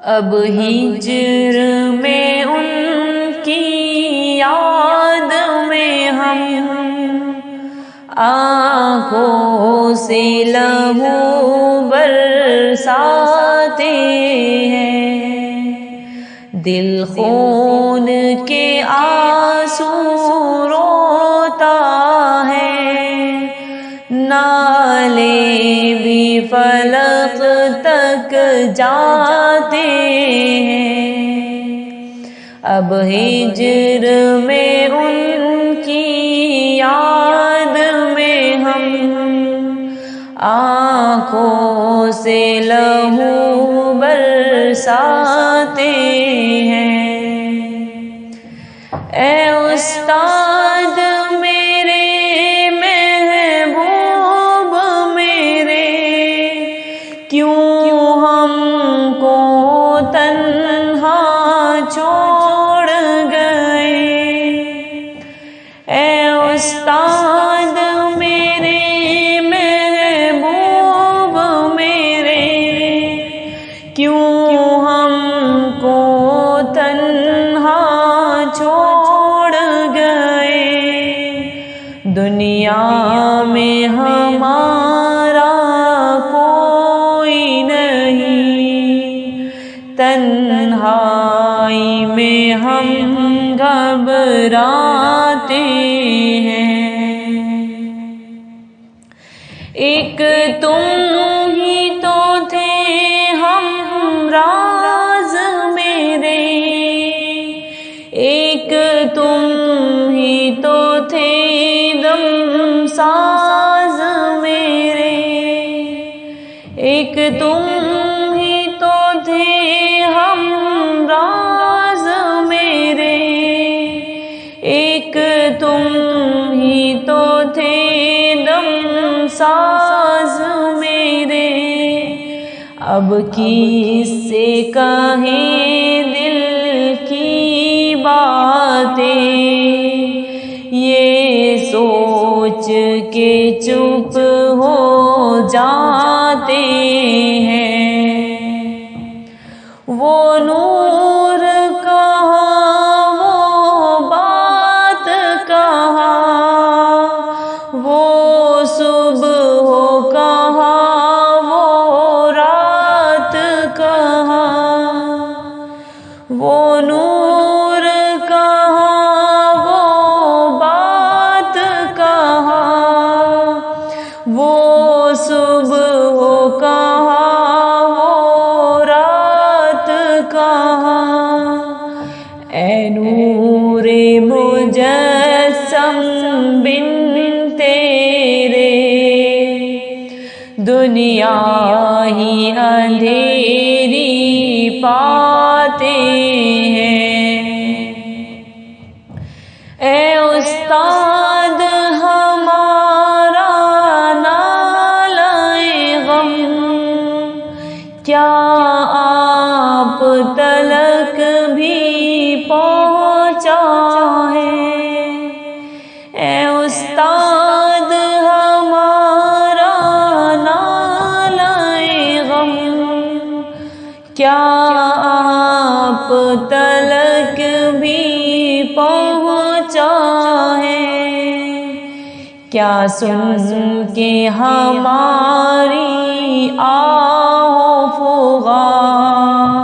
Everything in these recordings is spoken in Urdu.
اب ہجر میں ان کی یاد میں ہم آنکھوں سے لہو برساتے ہیں، دل خون کے آنسو روتا ہے، نالے بھی فلک تک جاتے ہیں۔ اب ہجر میں ان کی یاد میں ہم آنکھوں سے لہو برساتے ہیں۔ اے استاد میرے محبوب میرے، کیوں ہم کو تنہا چھوڑ گئے؟ اے استاد میرے محبوب میرے، کیوں ہم کو تنہا چھوڑ گئے؟ دنیا میں ہمارا کوئی نہیں، تنہائی میں ہم گھبراتے ہیں۔ ایک تم ہی تو تھے ہم راز میرے، ایک تم ہی تو تھے دم ساز میرے، ایک تم ہی تو تھے ہم راز میرے، ایک تم ہی تو تھے دم ساز میرے۔ اب کس سے کہیں دل کی باتیں، یہ سوچ کے چپ ہو جاتے ہیں۔ وہ نور کہاں، وہ بات کہاں، وہ صبح کہاں، وہ رات کہاں، وہ نور کہاں، وہ بات کہاں، وہ صبح کہاں، وہ رات کہاں؟ اے نور مجسم بن تیرے، دنیا ہی اندھیری پاتے ہیں۔ اے استاد ہمارا نالۂ غم، کیا آپ تلک بھی پہنچا ہے؟ اے استاد ہمارا نالۂ غم، کیا آپ تلک بھی پہنچا ہے؟ کیا سن کے ہماری آہو فغان،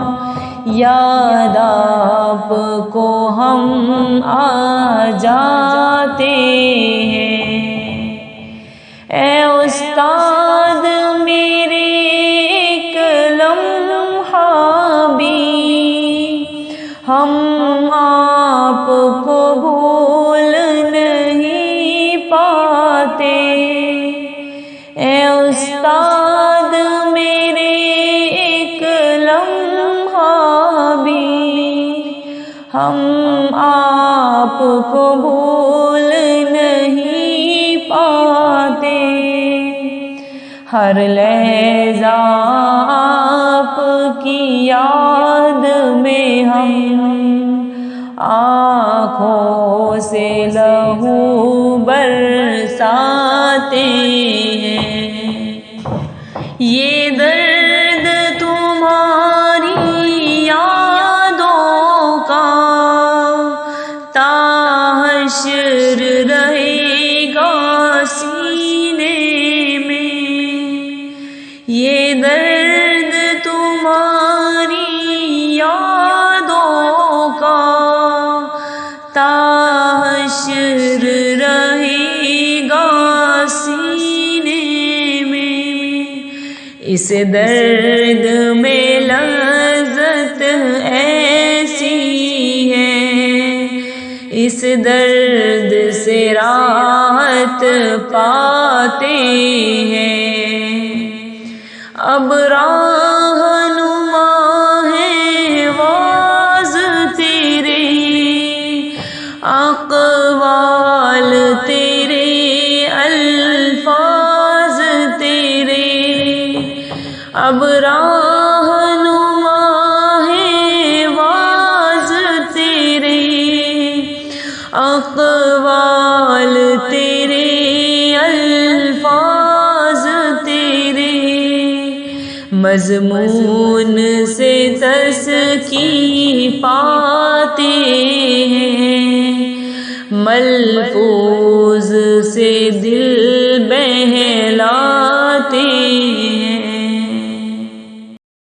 یاد آپ کو ہم آ جاتے ہیں۔ اے استاد میرے ایک لمحہ بھی ہم آپ کو بھول نہیں پاتے۔ اے استاد میرے ایک لمحہ بھی ہم آپ کو بھول نہیں پاتے۔ ہر لحظہ آپ کی یاد میں ہم آنکھوں سے لہو برساتے ہیں۔ یہ درد تمہاری اس درد میں لذت ایسی ہے، اس درد سے راحت پاتے ہیں۔ اب رہنما ہے واز تیرے، اقوال تیرے، الفاظ تیرے، اب رہنما ہے واز تیرے، اقوال تیرے، الفاظ تیرے، مضمون سے تسکین پاتے ہیں، ملفوظ سے دل بہلا